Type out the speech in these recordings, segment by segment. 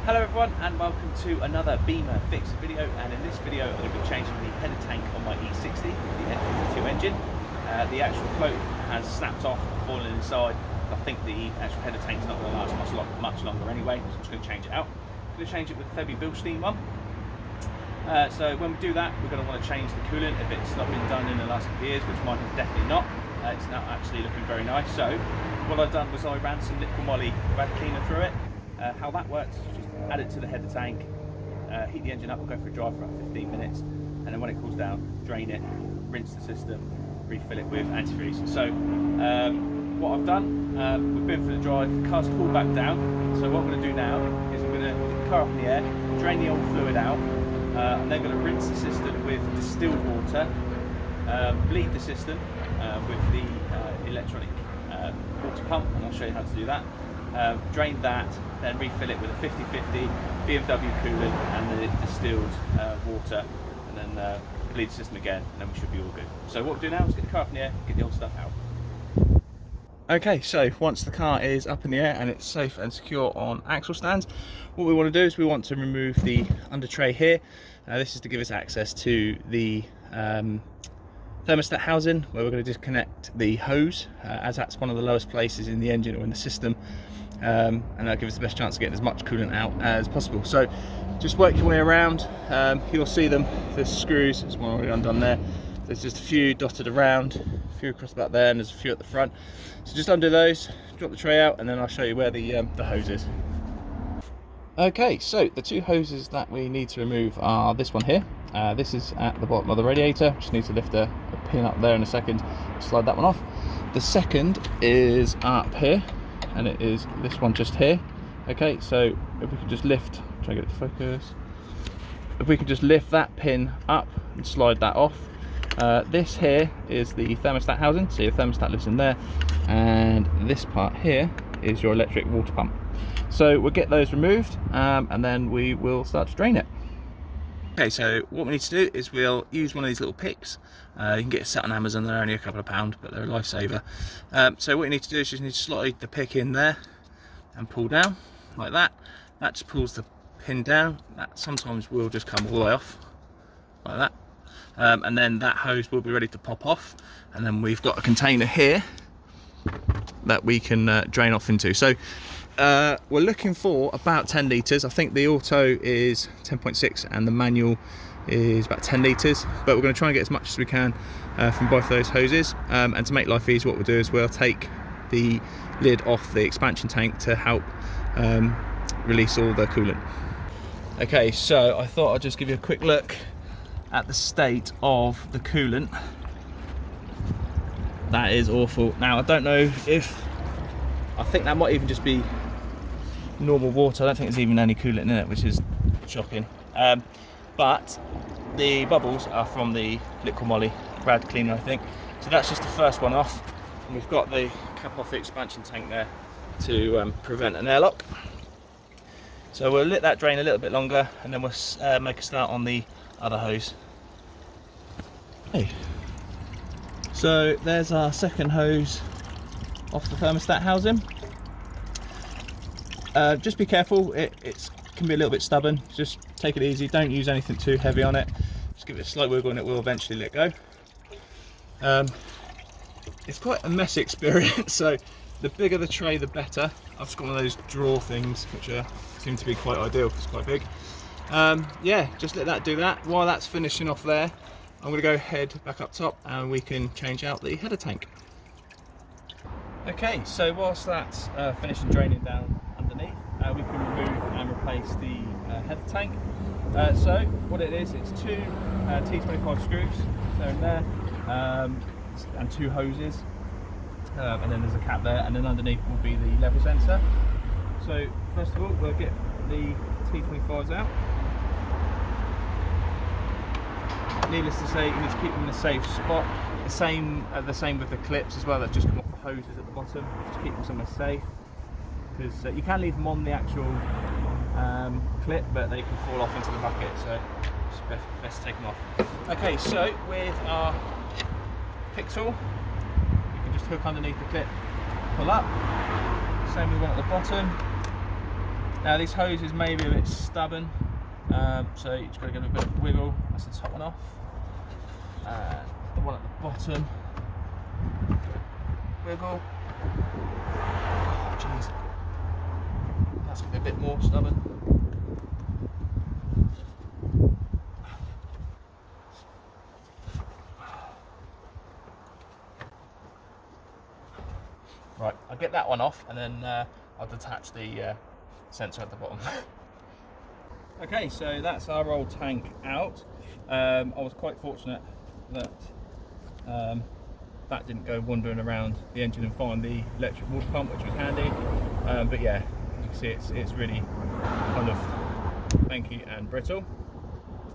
Hello everyone and welcome to another Bimmer Fixer video, and in this video I'm going to be changing the header tank on my E60, the N52 engine. The actual float has snapped off and fallen inside. I think the actual header tank's not going to last much longer anyway, so I'm just going to change it out. I'm going to change it with the Bilstein one. So when we do that, we're going to want to change the coolant if it's not been done in the last couple of years, which mine has definitely not. It's now actually looking very nice. So what I've done was I ran some liquid moly rad cleaner through it. How that works is just add it to the header tank, heat the engine up, we'll go for a drive for about 15 minutes, and then when it cools down, drain it, rinse the system, refill it with antifreeze. So what I've done, we've been for the drive, the car's cooled back down, so what I'm going to do now is I'm going to get the car up in the air, drain the old fluid out, I'm then going to rinse the system with distilled water, bleed the system with the electronic water pump, and I'll show you how to do that. Drain that, then refill it with a 50/50 BMW coolant and the distilled water, and then bleed the system again, and then we should be all good. So what we'll do now is get the car up in the air, get the old stuff out. Okay, so once the car is up in the air and it's safe and secure on axle stands, what we want to do is we want to remove the under tray here. This is to give us access to the thermostat housing, where we're going to disconnect the hose, as that's one of the lowest places in the engine or in the system, and that'll give us the best chance of getting as much coolant out as possible. So just work your way around, you'll see them, there's screws, there's one already undone there, there's just a few dotted around, a few across the back there, and there's a few at the front. So just undo those, drop the tray out, and then I'll show you where the hose is. Okay, so the two hoses that we need to remove are this one here. This is at the bottom of the radiator. Just need to lift a pin up there in a second, slide that one off. The second is up here, and it is this one just here. Okay, so if we could just lift, try and get it to focus. If we could just lift that pin up and slide that off. This here is the thermostat housing, so your thermostat lives in there, and this part here is your electric water pump. So we'll get those removed, and then we will start to drain it. Okay, so what we need to do is we'll use one of these little picks. You can get a set on Amazon, they're only a couple of pounds, but they're a lifesaver. So what you need to do is just need to slide the pick in there and pull down like that. That just pulls the pin down. That sometimes will just come all the way off like that, and then that hose will be ready to pop off, and then we've got a container here that we can drain off into. So we're looking for about 10 litres. I think the auto is 10.6 and the manual is about 10 litres, but we're going to try and get as much as we can from both of those hoses, and to make life easy, what we'll do is we'll take the lid off the expansion tank to help release all the coolant. Okay, so I thought I'd just give you a quick look at the state of the coolant. That is awful. Now I don't know if, I think that might even just be normal water. I don't think there's even any coolant in it, which is shocking. But the bubbles are from the liquid moly rad cleaner, I think. So that's just the first one off, and we've got the cap off the expansion tank there to prevent an airlock. So we'll let that drain a little bit longer, and then we'll make a start on the other hose. Okay. So there's our second hose off the thermostat housing. Just be careful, it can be a little bit stubborn. Just take it easy, don't use anything too heavy on it. Just give it a slight wiggle and it will eventually let go. It's quite a messy experience, so the bigger the tray the better. I've just got one of those drawer things which seem to be quite ideal because it's quite big. Yeah, just let that do that. While that's finishing off there, I'm going to go head back up top and we can change out the header tank. Okay, so whilst that's finishing draining down underneath, we can remove and replace the header tank. So what it is, it's two T25 screws, they're in there, and two hoses, and then there's a cap there, and then underneath will be the level sensor. So first of all, we'll get the T25s out. Needless to say, you need to keep them in a safe spot. The same with the clips as well that just come off the hoses at the bottom. Just keep them somewhere safe, because you can leave them on the actual clip, but they can fall off into the bucket, so it's best to take them off. Okay, so with our pick tool, you can just hook underneath the clip, pull up, same with one at the bottom, Now these hoses may be a bit stubborn, so you just got to give it a bit of wiggle. That's the top one off. The one at the bottom, wiggle. Oh jeez, that's going to be a bit more stubborn. Right, I'll get that one off and then I'll detach the sensor at the bottom. Okay, so that's our old tank out. I was quite fortunate that that didn't go wandering around the engine and find the electric water pump, which was handy. But yeah, as you can see, it's really kind of manky and brittle.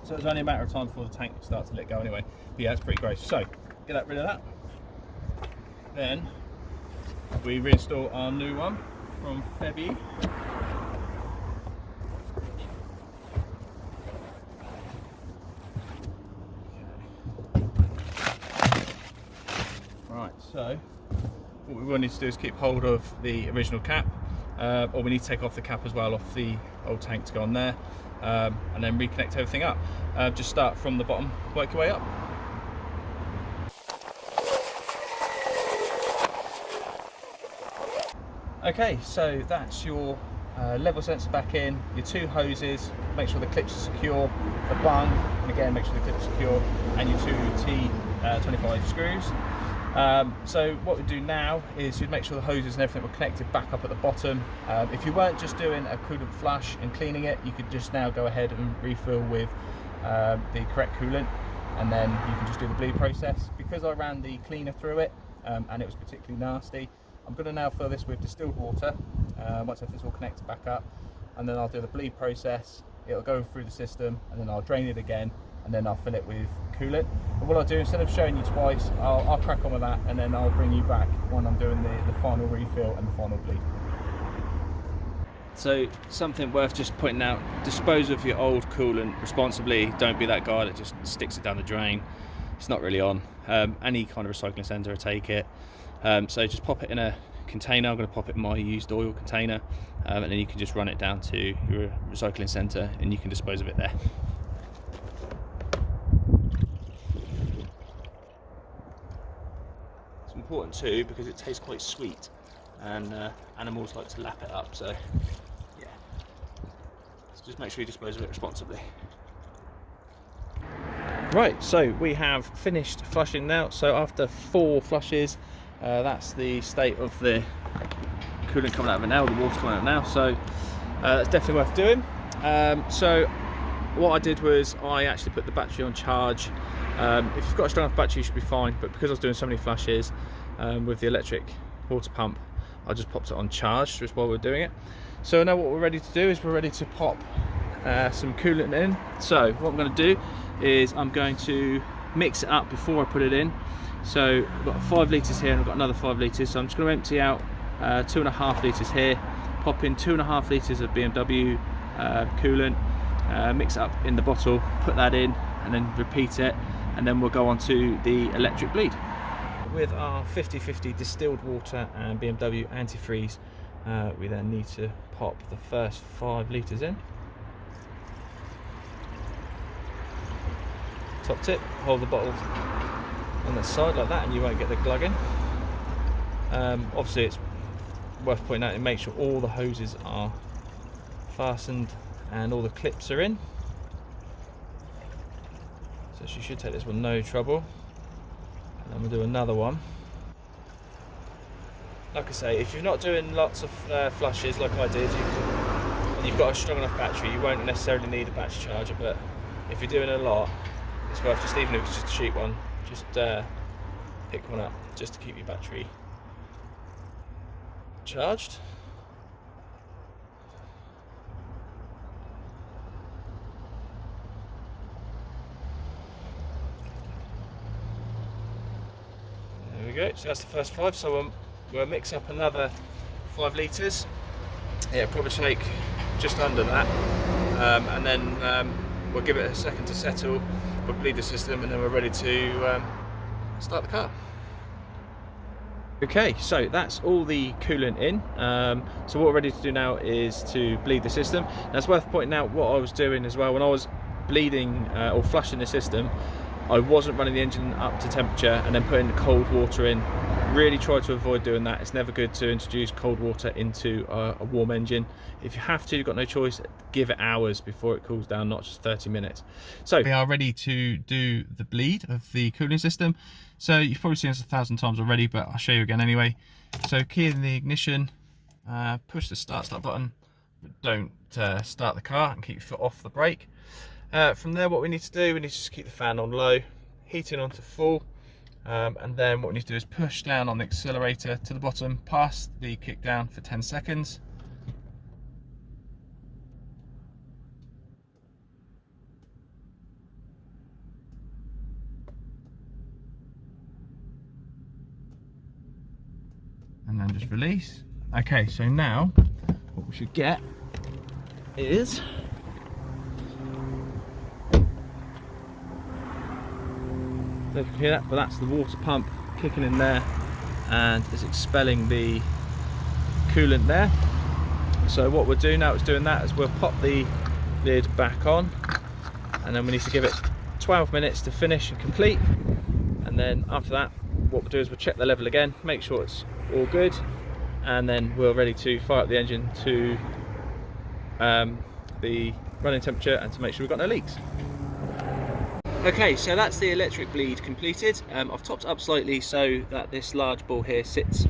So it's only a matter of time before the tank starts to let go anyway. But yeah, it's pretty gross. So get rid of that. Then we reinstall our new one from Febby. Right, so what we will need to do is keep hold of the original cap, or we need to take off the cap as well off the old tank to go on there, and then reconnect everything up. Just start from the bottom, work your way up. Okay, so that's your level sensor back in, your two hoses, make sure the clips are secure, the bung, and again make sure the clips are secure, and your two T25 screws. So what we do now is you'd make sure the hoses and everything were connected back up at the bottom. If you weren't just doing a coolant flush and cleaning it, you could just now go ahead and refill with the correct coolant, and then you can just do the bleed process. Because I ran the cleaner through it and it was particularly nasty, I'm going to now fill this with distilled water once everything's all connected back up, and then I'll do the bleed process. It'll go through the system, and then I'll drain it again, and then I'll fill it with coolant. But what I'll do, instead of showing you twice, I'll crack on with that, and then I'll bring you back when I'm doing the final refill and the final bleed. So something worth just pointing out, dispose of your old coolant responsibly. Don't be that guy that just sticks it down the drain. It's not really on. Any kind of recycling centre will take it. So just pop it in a container. I'm going to pop it in my used oil container, and then you can just run it down to your recycling centre and you can dispose of it there. It's important too because it tastes quite sweet, and animals like to lap it up, so yeah, so just make sure you dispose of it responsibly. Right, so we have finished flushing now. So after 4 flushes, that's the state of the coolant coming out of it now, the water coming out now, so that's definitely worth doing. So what I did was I actually put the battery on charge. If you've got a strong enough battery you should be fine, but because I was doing so many flushes with the electric water pump, I just popped it on charge just while we're doing it. So now what we're ready to do is we're ready to pop some coolant in. So what I'm going to do is I'm going to mix it up before I put it in. So I've got 5 litres here and I've got another 5 litres, so I'm just going to empty out 2.5 litres here, pop in 2.5 litres of BMW coolant, mix it up in the bottle, put that in, and then repeat it, and then we'll go on to the electric bleed. With our 50/50 distilled water and BMW antifreeze, we then need to pop the first 5 litres in. Top tip, hold the bottle on the side like that and you won't get the glugging. Obviously it's worth pointing out and make sure all the hoses are fastened and all the clips are in. So she should take this one no trouble. And then we'll do another one. Like I say, if you're not doing lots of flushes like I did, and you've got a strong enough battery, you won't necessarily need a battery charger, but if you're doing a lot, it's worth just, even if it's just a cheap one, just pick one up just to keep your battery charged. There we go, so that's the first 5, so we'll mix up another 5 litres. Yeah, probably take just under that, and then we'll give it a second to settle, we'll bleed the system, and then we're ready to start the car. Okay, so that's all the coolant in. So what we're ready to do now is to bleed the system. Now it's worth pointing out what I was doing as well. When I was bleeding or flushing the system, I wasn't running the engine up to temperature and then putting the cold water in. Really try to avoid doing that. It's never good to introduce cold water into a warm engine. If you have to, you've got no choice, give it hours before it cools down, not just 30 minutes. So we are ready to do the bleed of the cooling system. So you've probably seen this 1,000 times already, but I'll show you again anyway. So key in the ignition, push the start button, but don't start the car, and keep your foot off the brake. From there, what we need to do, we need to just keep the fan on low, heating on to full, and then what we need to do is push down on the accelerator to the bottom, past the kick down for 10 seconds. And then just release. Okay, so now what we should get is you can hear that, but that's the water pump kicking in there and it's expelling the coolant there. So what we'll do now is doing that is we'll pop the lid back on, and then we need to give it 12 minutes to finish and complete. And then after that, what we'll do is we'll check the level again, make sure it's all good, and then we're ready to fire up the engine to the running temperature and to make sure we've got no leaks. Okay, so that's the electric bleed completed. I've topped it up slightly so that this large ball here sits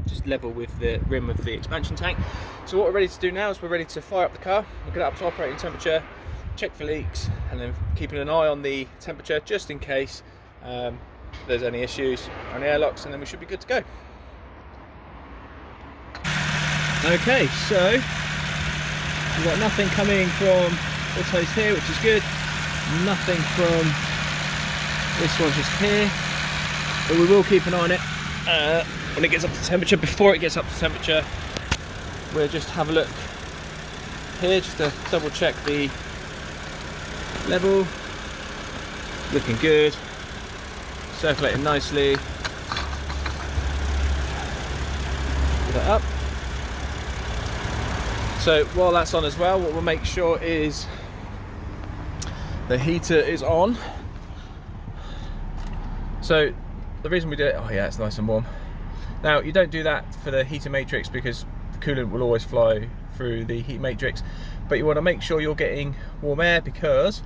just level with the rim of the expansion tank. So what we're ready to do now is we're ready to fire up the car, we'll get it up to operating temperature, check for leaks, and then keeping an eye on the temperature just in case there's any issues on the airlocks, and then we should be good to go. Okay, so we've got nothing coming from autos here, which is good. Nothing from this one just here, but we will keep an eye on it when it gets up to temperature. Before it gets up to temperature, we'll just have a look here just to double check the level. Looking good, circulating nicely. Put that up. So while that's on as well, what we'll make sure is the heater is on. So the reason we do it, oh yeah, it's nice and warm. Now you don't do that for the heater matrix because the coolant will always fly through the heat matrix, but you want to make sure you're getting warm air, because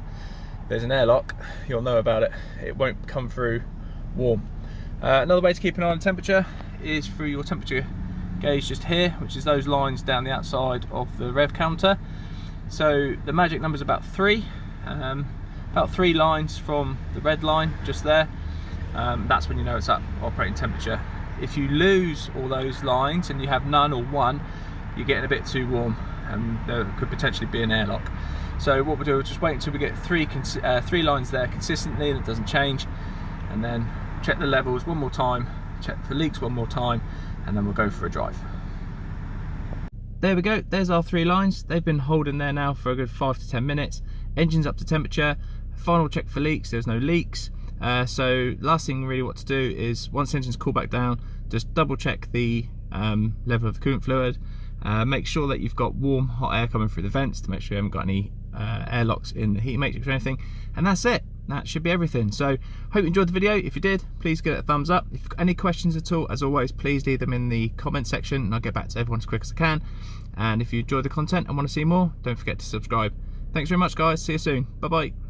there's an airlock, you'll know about it, it won't come through warm. Another way to keep an eye on temperature is through your temperature gauge just here, which is those lines down the outside of the rev counter. So the magic number is about 3 lines from the red line just there. That's when you know it's at operating temperature. If you lose all those lines and you have none or 1, you're getting a bit too warm and there could potentially be an airlock. So what we'll do is just wait until we get 3 lines there consistently that doesn't change, and then check the levels one more time, check for leaks one more time, and then we'll go for a drive. There we go, there's our 3 lines. They've been holding there now for a good 5 to 10 minutes. Engine's up to temperature. Final check for leaks, there's no leaks. So last thing really what to do is, once the engine's cooled back down, just double check the level of the coolant fluid. Make sure that you've got warm hot air coming through the vents to make sure you haven't got any airlocks in the heat matrix or anything, and that's it. That should be everything. So hope you enjoyed the video. If you did, please give it a thumbs up. If you've got any questions at all, as always, please leave them in the comment section and I'll get back to everyone as quick as I can. And if you enjoyed the content and want to see more, don't forget to subscribe. Thanks very much guys, see you soon, bye bye.